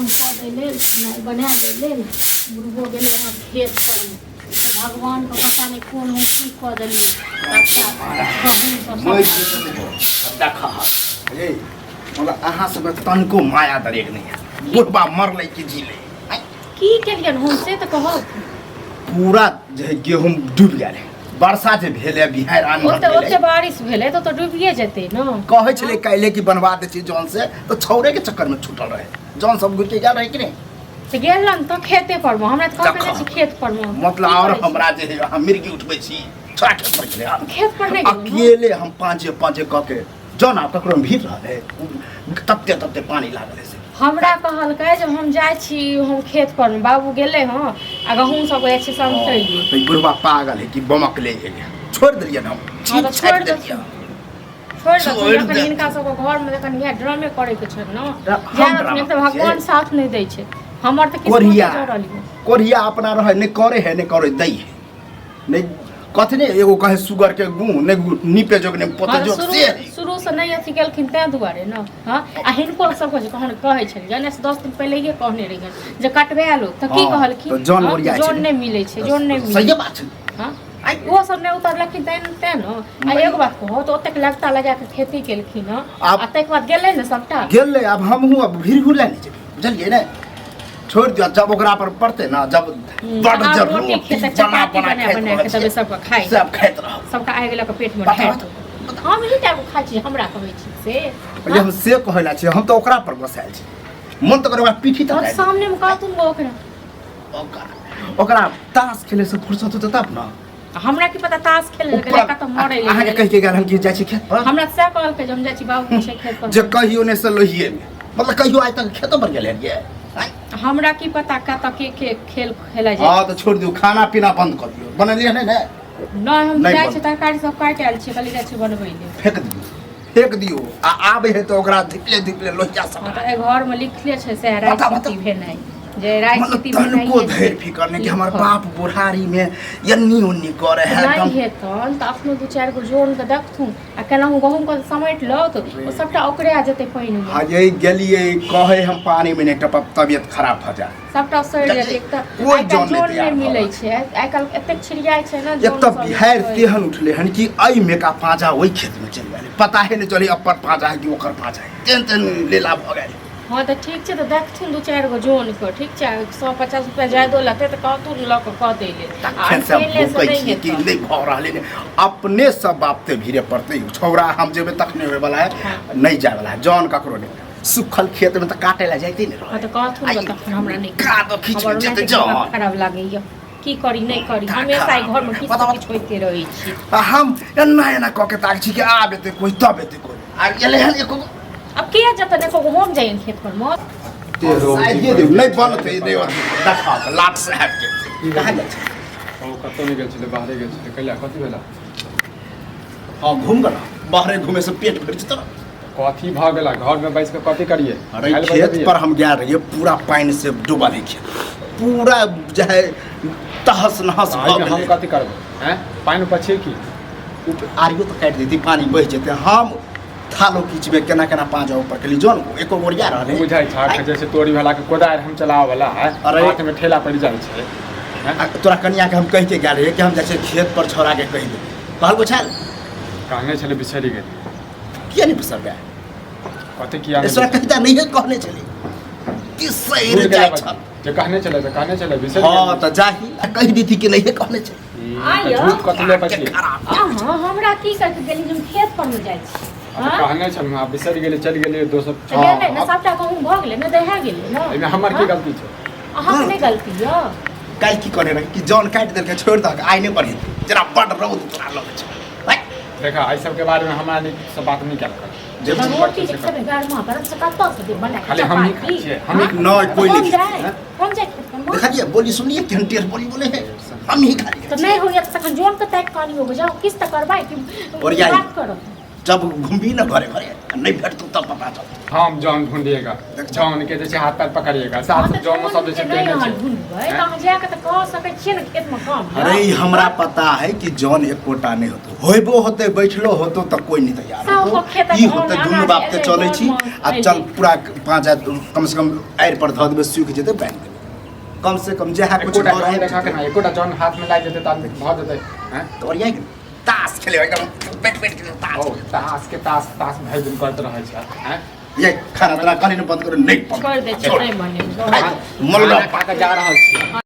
कऽ देले खेनाइ बना देले बुढ़बो गेलै हँ खेत पर भगवान को पता नहीं कौन हम की कऽ देलियै देखा हे मतलब अहाँ सब तनको माया दरेक नहीं है बुढ़बा मरले कि जीले की केलियन हम से तऽ कहब पूरा जे गेहूं डूब गेल वर्षा जे भेले बिहार आन ओते बारिश भेले तो डूबिए जेतै न कहै छले काइले कि बनवा दे छी जौन से तो छौरे के चक्कर में छूटल रहे जौन सब गुटे जा रहे कि नहीं से गेलन तो खेते पर हमरा तऽ कहबे छी खेत पर मतलब और हमरा जे हम मिर्गी उठबै छी छोरा खेत पर गेले खेत पर नहीं अकेले हम पांचे क के जना ककरो भीड़ रहले तत्ते पानी लागल से हमरा कहलकै जब हम जाइ छी हम खेत पर बाबू गेले हँ आ गहूँ सब एक से समतैलिए तो बुढ़बा पागल है कि बमक ले गेले छोड़ दिलिए हम छोड़ दे इनका सबके घर में देखन इहे ड्रामे करे के छै न जे त भगवान साथ नहीं दै छै हमर त कोरिया अपना रहे नहीं करे है नहीं करे दै है नहीं कथि ने एगो कहे सुगर के गुण नहीं नीपे जोग नहीं पोते जोग से शुरू से नहीं अथी गेलखिन तै दुआरे न हां आ हिनको सब कुछ कहै छै जने से 10 दिन पहले ये कहने रहिए जे कटबे लो त की कहलखिन तो जॉन ओरिया छै जॉन नहीं मिलै छै जॉन नहीं मिलै सही बात छै हां आ वो सब ने उतरलखिन तै न आ एगो बात कहो तो ओतक लगता लगा के खेती केलखिन आ तक बाद गेलै न सबटा गेलै अब हमहु अब भीड़ हुला नहीं जेबै बुझलिए ने छोड़ दिया जब ओकरा पर पड़ते ना जब बड़ जरूर बना के तबे सब खाइ सब खाइत रह सबका आइ गेला के पेट में खाइत हम ही टाइप खाइ छी हमरा कहै छी से पहिले हम से कहला छी हम तो ओकरा पर बसाइल छी मन तो ओकरा पीठी तक सामने में कहतुन ओकरा ताश खेले से फुर्सत होत तब ना हमरा की पता ताश खेले लगे का तो मरे ले अहाँ के कह के गेल हम कि जाइ छी खेत पर हमरा से कहल के हम जाइ छी बाबू के खेत पर जे कहियो ने से लोहिए में मतलब कहियो आज तक खेत पर गेल है हमरा की पता का तक के खेल खेला जाए हां तो छोड़ दियो खाना पीना बंद कर दियो बनलिए नहीं ना नहीं हम जाइ छी तरकारी सब काट आयल छी कली जाइ छी बनबै ले फेंक दियो आ आबे है तो ओकरा धिपले लोहिया सब त ए घर में लिखले छै से राजनीति भेनाइ जे राजनीति भेनाइ को धैर्य फिकर नहीं कि हमर बाप बुढ़ारी में यन्नी उन्नी करे है नहीं हेतन त अपनो दो चार गो जोन के देखथु आ केना गहूम के समेट लो तो ओ सबटा ओकरे आ जते पानी में हां ये गेलिए कहे हम पानी में नहीं टपब तबियत खराब हो जाए सबटा सड़ जाए एक त कोई जोन नहीं मिलै छै आइ काल एते छिड़ियाय छै ना एक त बिहार तेहन उठले हन कि आई में का पाजा ओई खेत में चल गेले पता है नहीं चली अपर पाजा है कि ओकर पाजा है टेंशन लेला भ गेल हाँ तो ठीक है तो देखथुन दो चार गो जोन को ठीक है 150 रुपया ज्यादा लगते तो कहतुन ल के कह देले नहीं भ रहले अपने सब बाप ते भीरे पड़ते छौरा हम जेबे तक नहीं होय वाला है नहीं जाय वाला है जॉन ककरो नहीं सुखल खेत में तो काटे ला जाइते नहीं हां तो कहथुन तखन हमरा नहीं का तो खींच जेते जॉन खराब लागैया की करी नहीं करी हमेशा घर में किछ किछ होइते रहै छी हम एना एना क के ताक छी कि आबे ते कोई तबे ते कोई आ गेले हन एको अब किया जतने को हम जाइन खेत पर मत ते ये दे नहीं बनते नहीं देखा लाट से हट के कहां गेल छै ओ कतो नहीं गेल छले बाहरे गेल छले कइला कथि भेला हां घूम गला बाहरे घूमे से पेट भर जत कथि भ गेला घर में बैठ के कथि करिए अरे खेत पर हम गया रहिए पूरा पानी से डूबा है खेत पूरा जो है तहस नहस हम कथि करब हैं पानी पछे की आरियो तो काट देती पानी बह जेते हम थालो खींच में केना केना पांजा ऊपर के लिए जोन एको गोरिया रहले बुझाई छाक जैसे तोरी वाला के कोदार हम चलावे वाला है हाथ में ठेला पड़ जाय छै तोरा कन्या के हम कह के गेल रहे कि हम जैसे खेत पर छोड़ा के कह दे कहल को छल कहने छले बिछड़ी गेल किया नहीं बिसर गया कते किया ऐसा कहता नहीं है कहने चले कि सही रे जाय छ जे कहने चले बिछड़ी हां त जाही कह दी थी कि नहीं है कहने चले आया झूठ कतले बची हां हमरा की करके गेली हम खेत पर में जाय छी कहने छल आप बिसरि गेले चल गेले 200 गेले ना सबटा कहूं भ गेले ना देहा गेले ना एमे हमर की गलती छै अहाँ नहीं गलती य काल की करे रहे कि जॉन काट देल के छोड़ द आइ नहीं पढ़े जरा बड़ रौद तोरा लगे छै देखा आई सब के बारे में हमरा नहीं सब बात नहीं कर जब रोटी के सब घर में गरम से कत्ता से बना खाली हम ही खाई छै हम न कोई नहीं हम जाए देखा दिया बोली सुनिए घंटेर बोली बोले है हम ही खा लिए तो नहीं हो गया तो सखन जोन के तय कानी हो जाओ किस त करबाई कि और बात करो जब घूमी ना घरे घरे नहीं भेट तब पता चल हम जॉन ढूंढिएगा जॉन के जैसे हाथ पैर पकड़िएगा साथ जॉन में सब जैसे देने नहीं छै ढूंढबै त अहाँ जाके त कह सकै छियै ने खेत में काम है। अरे हमरा पता है कि जॉन एकोटा नहीं होतो होइबो होते बैठलो होतो त कोई नहीं तैयार सब होतो खेत ई होते दुनु बाप ते चलै छी आ चल पूरा पांच कम से कम आएर पर ध देबे सूख जेते बैठ देबे कम से कम जे है कुछ एकोटा और जॉन है देखा के ना एकोटा जॉन हाथ में लाग जेते त आदमी भ जेते हैं तो और यही ताश खेले एकदम बैठ बैठ के ओ ताश ताश भरि दिन करते रहै छै हैं ये खाना तना कहीं बंद करो नहीं कर दे छै नहीं बने मलबा खा के जा रहल छी